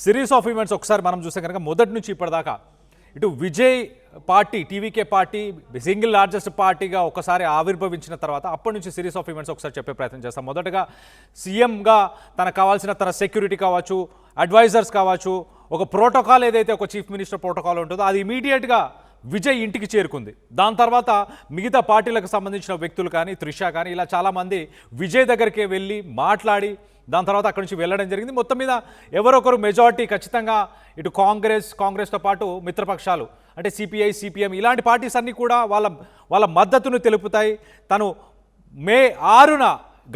Series of events ఒకసారి మనం చూస్తే కనుక మొదటి నుంచి ఇప్పటిదాకా ఇటు Vijay party TVK party single largest పార్టీగా ఒకసారి ఆవిర్భవించిన తర్వాత అప్పటి నుంచి సిరీస్ ఆఫ్ ఈవెంట్స్ ఒకసారి చెప్పే ప్రయత్నం చేస్తాం. మొదటగా సీఎంగా తనకు కావాల్సిన తన సెక్యూరిటీ కావచ్చు, అడ్వైజర్స్ కావచ్చు, ఒక ప్రోటోకాల్ ఏదైతే ఒక చీఫ్ మినిస్టర్ ప్రోటోకాల్ ఉంటుందో అది ఇమీడియట్గా విజయ్ ఇంటికి చేరుకుంది. దాని తర్వాత మిగతా పార్టీలకు సంబంధించిన వ్యక్తులు కానీ, త్రిష కానీ, ఇలా చాలామంది విజయ్ దగ్గరికే వెళ్ళి మాట్లాడి దాని తర్వాత అక్కడి నుంచి వెళ్ళడం జరిగింది. మొత్తం మీద ఎవరొకరు మెజారిటీ ఖచ్చితంగా ఇటు కాంగ్రెస్తో పాటు మిత్రపక్షాలు అంటే సిపిఐ, సిపిఎం ఇలాంటి పార్టీస్ అన్నీ కూడా వాళ్ళ మద్దతును తెలుపుతాయి. తను మే 6న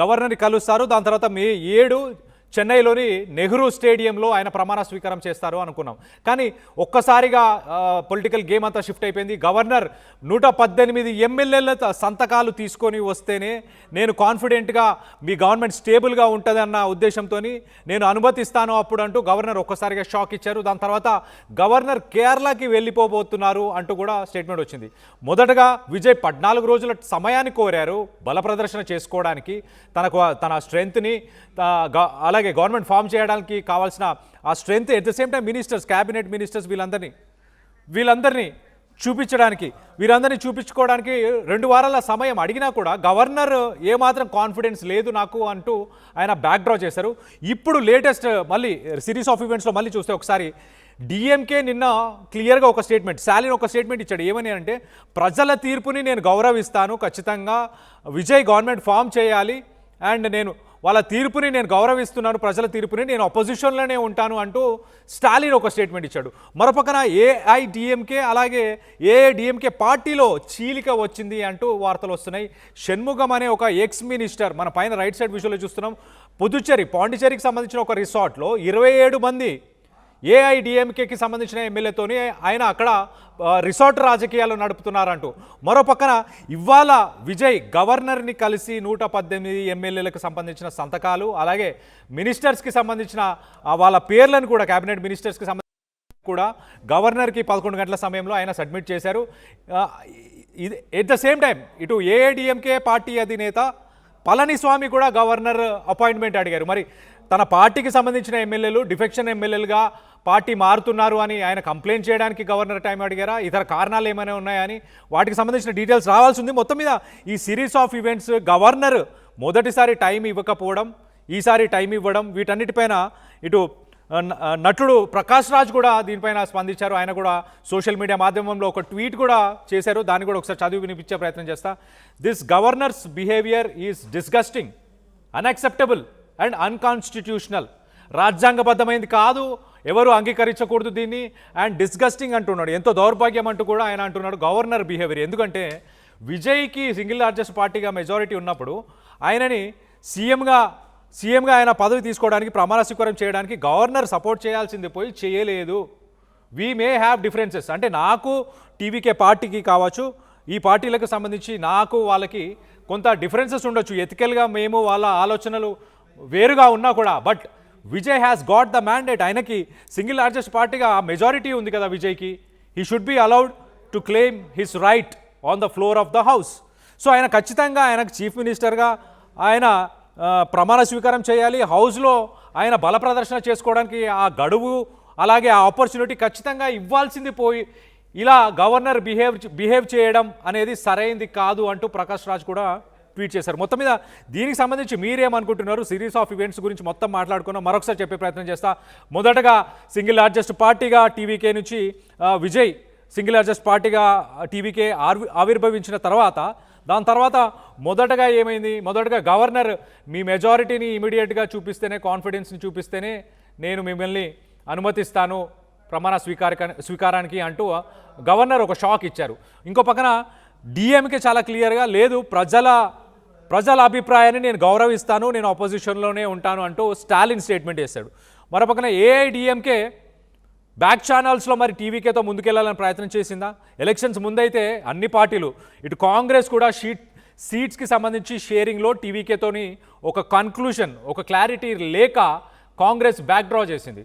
గవర్నర్ని కలుస్తారు. దాని తర్వాత మే 7 చెన్నైలోని నెహ్రూ స్టేడియంలో ఆయన ప్రమాణ స్వీకారం చేస్తారు అనుకున్నాం. కానీ ఒక్కసారిగా పొలిటికల్ గేమ్ అంతా షిఫ్ట్ అయిపోయింది. గవర్నర్ 118 ఎమ్మెల్యేల సంతకాలు తీసుకొని వస్తేనే నేను కాన్ఫిడెంట్గా మీ గవర్నమెంట్ స్టేబుల్గా ఉంటుందన్న ఉద్దేశంతో నేను అనుమతిస్తాను అప్పుడు అంటూ గవర్నర్ ఒక్కసారిగా షాక్ ఇచ్చారు. దాని తర్వాత గవర్నర్ కేరళకి వెళ్ళిపోబోతున్నారు అంటూ కూడా స్టేట్మెంట్ వచ్చింది. మొదటగా విజయ్ 14 రోజుల సమయాన్ని కోరారు బల ప్రదర్శన చేసుకోవడానికి, తన స్ట్రెంగ్త్ని అలాగే గవర్నమెంట్ ఫామ్ చేయడానికి కావాల్సిన ఆ strength, at the same time ministers, cabinet ministers వీళ్ళందరినీ చూపించుకోవడానికి 2 వారాల సమయం అడిగినా కూడా గవర్నర్ ఏమాత్రం కాన్ఫిడెన్స్ లేదు నాకు అంటూ ఆయన బ్యాక్ డ్రా చేశారు. ఇప్పుడు లేటెస్ట్ మళ్ళీ సిరీస్ ఆఫ్ ఈవెంట్స్లో మళ్ళీ చూస్తే ఒకసారి డిఎంకే నిన్న క్లియర్గా ఒక స్టేట్మెంట్, స్టాలిన్ ఒక స్టేట్మెంట్ ఇచ్చాడు. ఏమని అంటే, ప్రజల తీర్పుని నేను గౌరవిస్తాను, ఖచ్చితంగా విజయ్ గవర్నమెంట్ ఫామ్ చేయాలి అండ్ నేను వాళ్ళ తీర్పుని నేను గౌరవిస్తున్నాను, ప్రజల తీర్పుని, నేను అపోజిషన్లోనే ఉంటాను అంటూ స్టాలిన్ ఒక స్టేట్మెంట్ ఇచ్చాడు. మరోపక్కన ఏఐడిఎంకే అలాగే ఏఐడిఎంకే పార్టీలో చీలిక వచ్చింది అంటూ వార్తలు వస్తున్నాయి. షణ్ముగం అనే ఒక ఎక్స్ మినిస్టర్, మన పైన రైట్ సైడ్ విజువల్లో చూస్తున్నాం, పాండిచేరికి సంబంధించిన ఒక రిసార్ట్లో 27 మంది ఏఐడిఎంకేకి సంబంధించిన ఎమ్మెల్యేతోని ఆయన అక్కడ రిసార్ట్ రాజకీయాలు నడుపుతున్నారంటూ. మరోపక్కన ఇవాళ విజయ్ గవర్నర్ని కలిసి 118 ఎమ్మెల్యేలకు సంబంధించిన సంతకాలు అలాగే మినిస్టర్స్కి సంబంధించిన వాళ్ళ పేర్లను కూడా, క్యాబినెట్ మినిస్టర్స్కి సంబంధించిన కూడా గవర్నర్కి 11 గంటల సమయంలో ఆయన సబ్మిట్ చేశారు. ఇది ఎట్ ద సేమ్ టైం ఇటు ఏఐడిఎంకే పార్టీ అధినేత పళనిస్వామి కూడా గవర్నర్ అపాయింట్మెంట్ అడిగారు. మరి తన పార్టీకి సంబంధించిన ఎమ్మెల్యేలు డిఫెక్షన్ ఎమ్మెల్యేలుగా పార్టీ మారుతున్నారు అని ఆయన కంప్లైంట్ చేయడానికి గవర్నర్ టైం అడిగారా, ఇతర కారణాలు ఏమైనా ఉన్నాయని వాటికి సంబంధించిన డీటెయిల్స్ రావాల్సి ఉంది. మొత్తం మీద ఈ సిరీస్ ఆఫ్ ఈవెంట్స్ గవర్నర్ మొదటిసారి టైం ఇవ్వకపోవడం, ఈసారి టైం ఇవ్వడం, వీటన్నిటిపైన ఇటు నటుడు ప్రకాష్ రాజ్ కూడా దీనిపైన స్పందించారు. ఆయన కూడా సోషల్ మీడియా మాధ్యమంలో ఒక ట్వీట్ కూడా చేశారు. దాన్ని కూడా ఒకసారి చదివి వినిపించే ప్రయత్నం చేస్తా. This governor's behaviour is disgusting, unacceptable and unconstitutional. రాజ్యాంగబద్ధమైంది కాదు, ఎవరు అంగీకరించకూడదు దీన్ని, అండ్ డిస్గస్టింగ్ అంటున్నాడు. ఎంతో దౌర్భాగ్యం అంటూ కూడా ఆయన అంటున్నాడు గవర్నర్ బిహేవియర్. ఎందుకంటే విజయ్కి సింగిల్ లార్జెస్ట్ పార్టీగా మెజారిటీ ఉన్నప్పుడు ఆయనని సీఎంగా ఆయన పదవి తీసుకోవడానికి, ప్రమాణ స్వీకారం చేయడానికి గవర్నర్ సపోర్ట్ చేయాల్సింది పోయి చేయలేదు. వీ మే హ్యావ్ డిఫరెన్సెస్, అంటే నాకు టీవీకే పార్టీకి కావచ్చు, ఈ పార్టీలకు సంబంధించి నాకు వాళ్ళకి కొంత డిఫరెన్సెస్ ఉండొచ్చు, ఎథికల్గా మేము వాళ్ళ ఆలోచనలు వేరుగా ఉన్నా కూడా, but Vijay has got the mandate. ఆయనకి సింగిల్ లార్జెస్ట్ పార్టీగా మెజారిటీ ఉంది కదా విజయ్కి. He should be allowed to claim his right on the floor of the house. So ఆయన ఖచ్చితంగా ఆయనకు చీఫ్ మినిస్టర్గా ఆయన ప్రమాణ స్వీకారం చేయాలి. హౌస్లో ఆయన బల ప్రదర్శన చేసుకోవడానికి ఆ గడువు అలాగే ఆ ఆపర్చునిటీ ఖచ్చితంగా ఇవ్వాల్సింది పోయి ఇలా గవర్నర్ బిహేవ్ చేయడం అనేది సరైంది కాదు అంటూ ప్రకాష్ రాజ్ కూడా ట్వీట్ చేశారు. మొత్తం మీద దీనికి సంబంధించి మీరేమనుకుంటున్నారు? సిరీస్ ఆఫ్ ఈవెంట్స్ గురించి మొత్తం మాట్లాడుకున్నాం. మరొకసారి చెప్పే ప్రయత్నం చేస్తా. మొదటగా సింగిల్ లార్జెస్ట్ పార్టీగా టీవీకే నుంచి విజయ్ సింగిల్ లార్జెస్ట్ పార్టీగా టీవీకే ఆవిర్భవించిన తర్వాత, దాని తర్వాత మొదటగా ఏమైంది? మొదటగా గవర్నర్ మీ మెజారిటీని ఇమీడియట్గా చూపిస్తేనే, కాన్ఫిడెన్స్ని చూపిస్తేనే నేను మిమ్మల్ని అనుమతిస్తాను ప్రమాణ స్వీకారానికి అంటూ గవర్నర్ ఒక షాక్ ఇచ్చారు. ఇంకో పక్కన డిఎంకే చాలా క్లియర్గా లేదు, ప్రజల అభిప్రాయాన్ని నేను గౌరవిస్తాను, నేను అపోజిషన్లోనే ఉంటాను అంటూ స్టాలిన్ స్టేట్మెంట్ చేశాడు. మరోపక్కన ఏఐడిఎంకే బ్యాక్ ఛానల్స్లో మరి టీవీకేతో ముందుకెళ్లాలని ప్రయత్నం చేసిందా? ఎలక్షన్స్ ముందైతే అన్ని పార్టీలు, ఇటు కాంగ్రెస్ కూడా సీట్స్కి సంబంధించి షేరింగ్లో టీవీకేతోని ఒక కన్క్లూషన్, ఒక క్లారిటీ లేక కాంగ్రెస్ బ్యాక్ డ్రా చేసింది.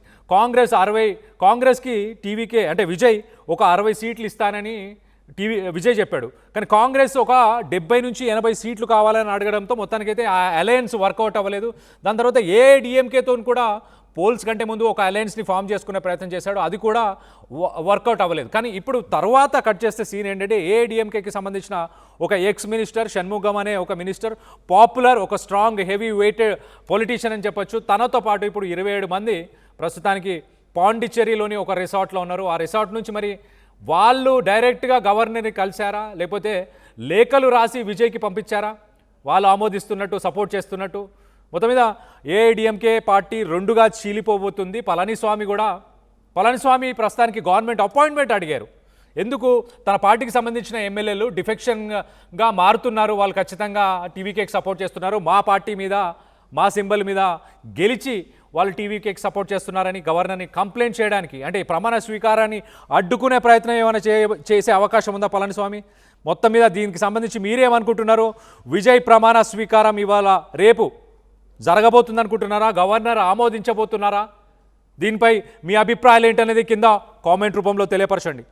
కాంగ్రెస్కి టీవీకే అంటే విజయ్ ఒక 60 సీట్లు ఇస్తానని విజయ్ చెప్పాడు. కానీ కాంగ్రెస్ ఒక 70 నుంచి 80 సీట్లు కావాలని అడగడంతో మొత్తానికైతే ఆ అలయన్స్ వర్కౌట్ అవ్వలేదు. దాని తర్వాత ఏఐడిఎంకేతో కూడా పోల్స్ కంటే ముందు ఒక అలయన్స్ని ఫామ్ చేసుకునే ప్రయత్నం చేశాడు, అది కూడా వర్కౌట్ అవ్వలేదు. కానీ ఇప్పుడు తర్వాత కట్ చేస్తే సీన్ ఏంటంటే ఏఐడిఎంకేకి సంబంధించిన ఒక ఎక్స్ మినిస్టర్ షణ్ముగం అనే ఒక మినిస్టర్, పాపులర్, ఒక స్ట్రాంగ్ హెవీ వెయిటెడ్ పొలిటీషియన్ అని చెప్పొచ్చు. తనతో పాటు ఇప్పుడు 27 మంది ప్రస్తుతానికి పాండిచ్చేరిలోని ఒక రిసార్ట్లో ఉన్నారు. ఆ రిసార్ట్ నుంచి మరి వాళ్ళు డైరెక్ట్గా గవర్నర్ని కలిశారా, లేకపోతే లేఖలు రాసి విజయ్కి పంపించారా, వాళ్ళు ఆమోదిస్తున్నట్టు సపోర్ట్ చేస్తున్నట్టు? మొత్తం మీద ఏఐడిఎంకే పార్టీ రెండుగా చీలిపోబోతుంది. పళనిస్వామి ప్రస్తుతానికి గవర్నమెంట్ అపాయింట్మెంట్ అడిగారు. ఎందుకు? తన పార్టీకి సంబంధించిన ఎమ్మెల్యేలు డిఫెక్షన్గా మారుతున్నారు, వాళ్ళు ఖచ్చితంగా టీవీకేకి సపోర్ట్ చేస్తున్నారు, మా పార్టీ మీద మా సింబల్ మీద గెలిచి వాళ్ళు టీవీకేకి సపోర్ట్ చేస్తున్నారని గవర్నర్ని కంప్లైంట్ చేయడానికి, అంటే ప్రమాణ స్వీకారాన్ని అడ్డుకునే ప్రయత్నం ఏమైనా చేసే అవకాశం ఉందా పళనిస్వామి? మొత్తం మీద దీనికి సంబంధించి మీరేమనుకుంటున్నారు? విజయ్ ప్రమాణ స్వీకారం ఇవాళ రేపు జరగబోతుంది అనుకుంటున్నారా? గవర్నర్ ఆమోదించబోతున్నారా? దీనిపై మీ అభిప్రాయాలు ఏంటనేది కింద కామెంట్ రూపంలో తెలియపరచండి.